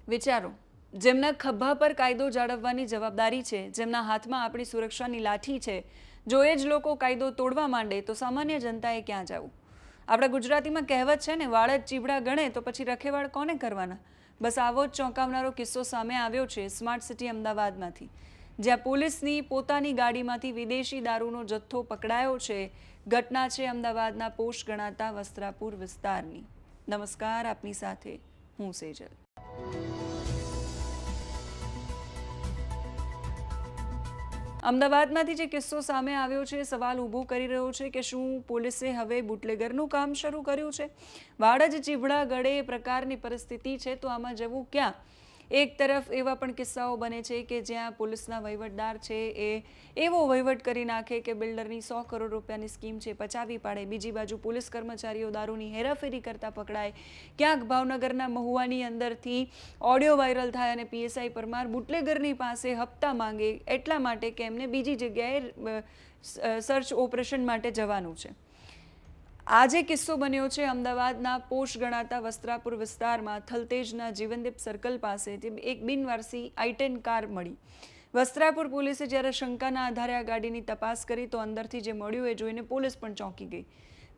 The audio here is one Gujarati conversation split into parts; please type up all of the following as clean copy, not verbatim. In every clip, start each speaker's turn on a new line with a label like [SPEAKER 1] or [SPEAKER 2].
[SPEAKER 1] વિચારો, જેમના ખભા પર કાયદો જાળવવાની જવાબદારી છે, જેમના હાથમાં આપણી સુરક્ષાની લાઠી છે, જો એ જ લોકો કાયદો તોડવા માંડે તો સામાન્ય જનતાએ ક્યાં જવું? આપણા ગુજરાતીમાં કહેવત છે ને, વાળ જ ચીબડા ગણે તો પછી રખેવાળ કોને કરવાના? બસ આવો જ ચોંકાવનારો કિસ્સો સામે આવ્યો છે સ્માર્ટ સિટી અમદાવાદમાંથી, જ્યાં પોલીસની પોતાની ગાડીમાંથી વિદેશી દારૂનો જથ્થો પકડાયો છે. ઘટના છે અમદાવાદના પોશ ગણાતા વસ્ત્રાપુર વિસ્તારની. નમસ્કાર, આપની સાથે હું સેજલ. અમદાવાદમાંથી જે કિસ્સો સામે આવ્યો છે, સવાલ ઊભો કરી રહ્યો છે કે શું પોલીસે હવે બુટલેગરનું કામ શરૂ કર્યું છે? વાળ જ ચીબડા ગળે એ પ્રકારની પરિસ્થિતિ છે તો આમાં જવું ક્યાં? એક તરફ એવા પણ કિસ્સાઓ બને છે કે જ્યાં પોલીસના વહીવટદાર છે એ એવો વહીવટ કરી નાખે કે બિલ્ડરની 100 કરોડ રૂપિયાની સ્કીમ છે પચાવી પાડે. બીજી બાજુ પોલીસ કર્મચારીઓ દારૂની હેરાફેરી કરતા પકડાય. ક્યાંક ભાવનગરના મહુવાની અંદરથી ઓડિયો વાયરલ થાય અને પીએસઆઈ પરમાર બુટલેગરની પાસે હપ્તા માંગે એટલા માટે કે એમને બીજી જગ્યાએ સર્ચ ઓપરેશન માટે જવાનું છે. આજે કિસ્સો બન્યો છે અમદાવાદના પોશ ગણાતા વસ્ત્રાપુર વિસ્તારમાં થલતેજના જીવનદીપ સર્કલ પાસે એક બિનવારસી i10 કાર મળી. વસ્ત્રાપુર પોલીસે જ્યારે શંકાના આધારે આ ગાડીની તપાસ કરી તો અંદરથી જે મળ્યું એ જોઈને પોલીસ પણ ચોંકી ગઈ.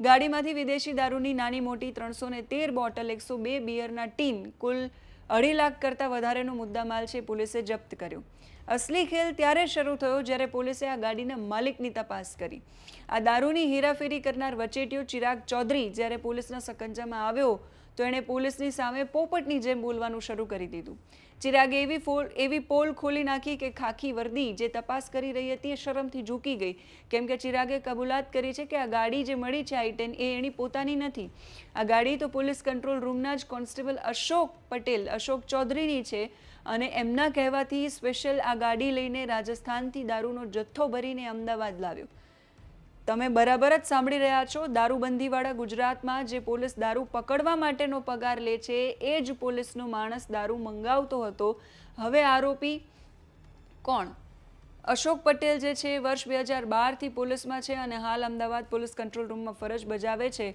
[SPEAKER 1] ગાડીમાંથી વિદેશી દારૂની નાની મોટી 313 બોટલ, 102 બિયરના ટીન, કુલ 2.5 લાખ કરતાં વધારેનો મુદ્દામાલ છે પોલીસે જપ્ત કર્યો. અસલી ખેલ ત્યારે શરૂ થયો જ્યારે પોલીસે આ ગાડીના માલિકની તપાસ કરી. આ દારૂની હેરાફેરી કરનાર વચેટિયો ચિરાગ ચૌધરી જ્યારે પોલીસના સકંજામાં આવ્યો તો એણે પોલીસની સામે પોપટની જેમ બોલવાનું શરૂ કરી દીધું. ચિરાગે એવી પોલ ખોલી નાખી કે ખાખી વર્દી જે તપાસ કરી રહી હતી એ શરમથી ઝૂકી ગઈ, કેમ કે ચિરાગે કબૂલાત કરી છે કે આ ગાડી જે મળી છે i10 એ એની પોતાની નથી. આ ગાડી તો પોલીસ કંટ્રોલ રૂમના જ કોન્સ્ટેબલ અશોક ચૌધરીની છે અને એમના કહેવાથી સ્પેશિયલ આ ગાડી લઈને રાજસ્થાનથી દારૂનો જથ્થો ભરીને અમદાવાદ લાવ્યો. તમે બરાબર જ સાંભળી રહ્યા છો. દારૂબંધીવાળા ગુજરાતમાં જે પોલીસ દારૂ પકડવા માટેનો પગાર લે છે એ જ પોલીસનો માણસ દારૂ મંગાવતો હતો. હવે આરોપી કોણ? અશોક પટેલ જે છે વર્ષ 2012થી પોલીસમાં છે અને હાલ અમદાવાદ પોલીસ કંટ્રોલ રૂમમાં ફરજ બજાવે છે.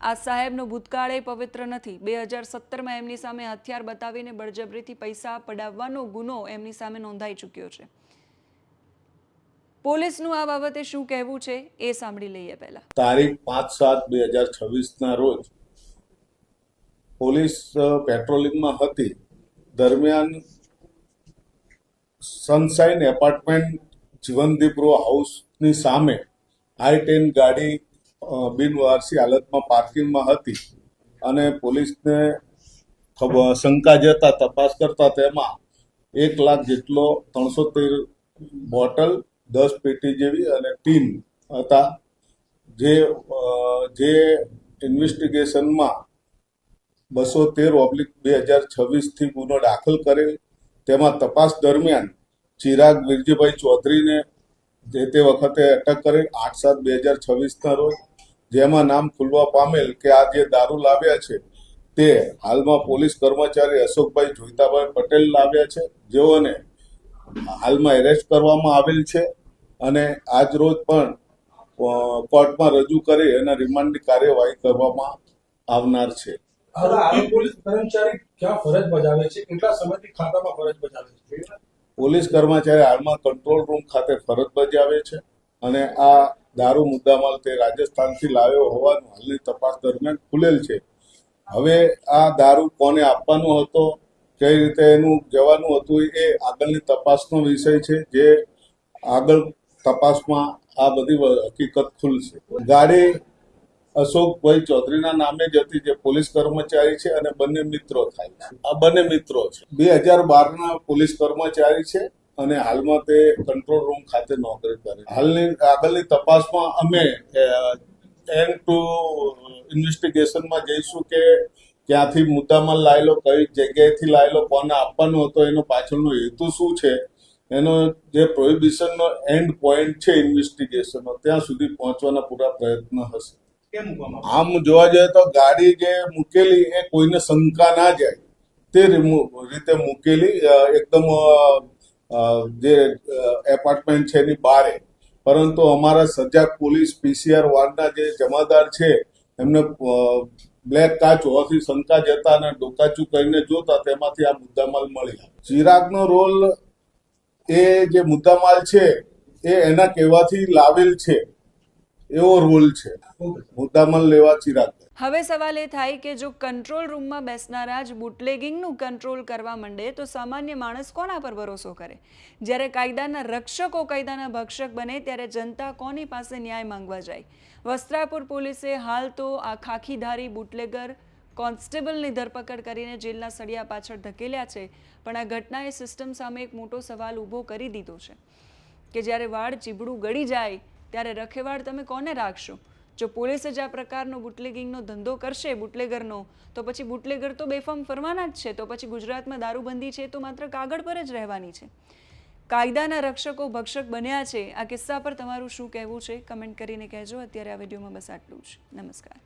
[SPEAKER 1] આ સાહેબનો ભૂતકાળ એ પવિત્ર નથી. 2017માં એમની સામે હથિયાર બતાવીને બળજબરીથી પૈસા પડાવવાનો ગુનો એમની સામે નોંધાઈ ચૂક્યો છે. પોલીસનું આ બાબતે શું કહેવું છે એ સાંભળી લઈએ. પહેલા
[SPEAKER 2] તારીખ 5/7/2026ના રોજ પોલીસ પેટ્રોલિંગમાં હતી. દરમિયાન સનશાઇન એપાર્ટમેન્ટ જીવનદીપ રો હાઉસની સામે i10 ગાડી બિનવારસી હાલતમાં પાર્કિંગમાં હતી અને પોલીસને શંકા જતા તપાસ કરતા તેમાં 1 લાખ જેટલો 313 બોટલ, 10 પેટી જેવી અને ટીન હતા. જે ઇન્વેસ્ટિગેશનમાં 213/2026થી ગુનો દાખલ કરેલ. તેમાં તપાસ દરમિયાન ચિરાગ વિરજીભાઈ ચૌધરીને જે તે વખતે અટક કરેલ 8/7/2026ના રોજ, જેમાં નામ ખુલવા પામેલ કે આ જે દારૂ લાવ્યા છે તે હાલમાં પોલીસ કર્મચારી અશોકભાઈ જોઈતાભાઈ પટેલ લાવ્યા છે, જેઓને હાલમાં એરેસ્ટ કરવામાં આવેલ છે અને આજ રોજ પણ કોર્ટમાં રજૂ કરી અને રિમાન્ડની કાર્યવાહી કરવામાં આવનાર છે.
[SPEAKER 3] પોલીસ કર્મચારી ક્યાં ફરજ બજાવે છે? કેટલા સમયથી ખાતામાં ફરજ બજાવે છે?
[SPEAKER 2] પોલીસ કર્મચારી હાલમાં કંટ્રોલ રૂમ ખાતે ફરજ બજાવે છે અને આ દારૂ મુદ્દામાલ તે રાજસ્થાનથી લાવ્યો હોવાનું હાલની તપાસ દરમિયાન ખુલેલ છે. હવે આ દારૂ કોને આપવાનો હતો, કઈ રીતે એનું જવાનું હતું એ આગળની તપાસનો વિષય છે, જે આગળ તપાસમાં આ બધી હકીકત ખુલશે. ગાડી અશોકભાઈ ચૌધરીના નામે જ હતી, જે પોલીસ કર્મચારી છે અને બંને મિત્રો થાય છે. આ બંને મિત્રો છે. 2012ના પોલીસ કર્મચારી છે અને હાલમાં તે કંટ્રોલ રૂમ ખાતે નોકરી કરે. હાલની આગળની તપાસમાં અમે એન્ડ ટુ ઇન્વેસ્ટિગેશનમાં જઈશું કે ક્યાંથી મુદ્દામાલ લાયેલો, કઈ જગ્યાએથી લાયેલો, કોને આપવાનો હતો, એનો પાછળનો હેતુ શું છે, એનો જે પ્રોહિબિશનનો એન્ડ પોઈન્ટ છે ઇન્વેસ્ટિગેશનનો, ત્યાં સુધી પહોંચવાના પૂરા પ્રયત્ન હશે. આમ જોવા જઈએ તો ગાડી જે મૂકેલી એ કોઈને શંકા ના જાય તે રીતે મૂકેલી, એકદમ જે એપાર્ટમેન્ટ છે એની બહારે. પરંતુ અમારા સજાગ પોલીસ PCR વાર્ડના જે જમાદાર છે એમને બ્લેક કાચ હોવાથી શંકા જતા અને ડોકાચું કરીને જોતા તેમાંથી આ મુદ્દામાલ મળી આવ્યો. ચિરાગનો રોલ એ જે મુદ્દામાલ છે એ એના કહેવાથી લાવેલ છે એવો રોલ છે. મુદ્દામાલ લેવા ચિરાગ.
[SPEAKER 1] હવે સવાલ એ થાય કે જો કંટ્રોલ રૂમમાં બેસનારા જ બુટલેગિંગનું કંટ્રોલ કરવા માંડે તો સામાન્ય માણસ કોના પર ભરોસો કરે? જ્યારે કાયદાના રક્ષકો કાયદાના ભક્ષક બને ત્યારે જનતા કોની પાસે ન્યાય માંગવા જાય? વસ્ત્રાપુર પોલીસે હાલ તો આ ખાખીધારી બુટલેગર કોન્સ્ટેબલની ધરપકડ કરીને જેલના સળિયા પાછળ ધકેલ્યા છે, પણ આ ઘટનાએ સિસ્ટમ સામે એક મોટો સવાલ ઊભો કરી દીધો છે કે જ્યારે વાળ ચીબડું ગળી જાય ત્યારે રખેવાળ તમે કોને રાખશો? જો પોલીસે જ આ પ્રકારનો બુટલેગિંગનો ધંધો કરશે બુટલેગરનો, તો પછી બુટલેગર તો બેફામ ફરવાના જ છે. તો પછી ગુજરાતમાં દારૂબંધી છે તો માત્ર કાગળ પર જ રહેવાની છે. કાયદાના રક્ષકો ભક્ષક બન્યા છે. આ કિસ્સા પર તમારું શું કહેવું છે? કમેન્ટ કરીને કહેજો. અત્યારે આ વિડીયોમાં બસ આટલું જ. નમસ્કાર.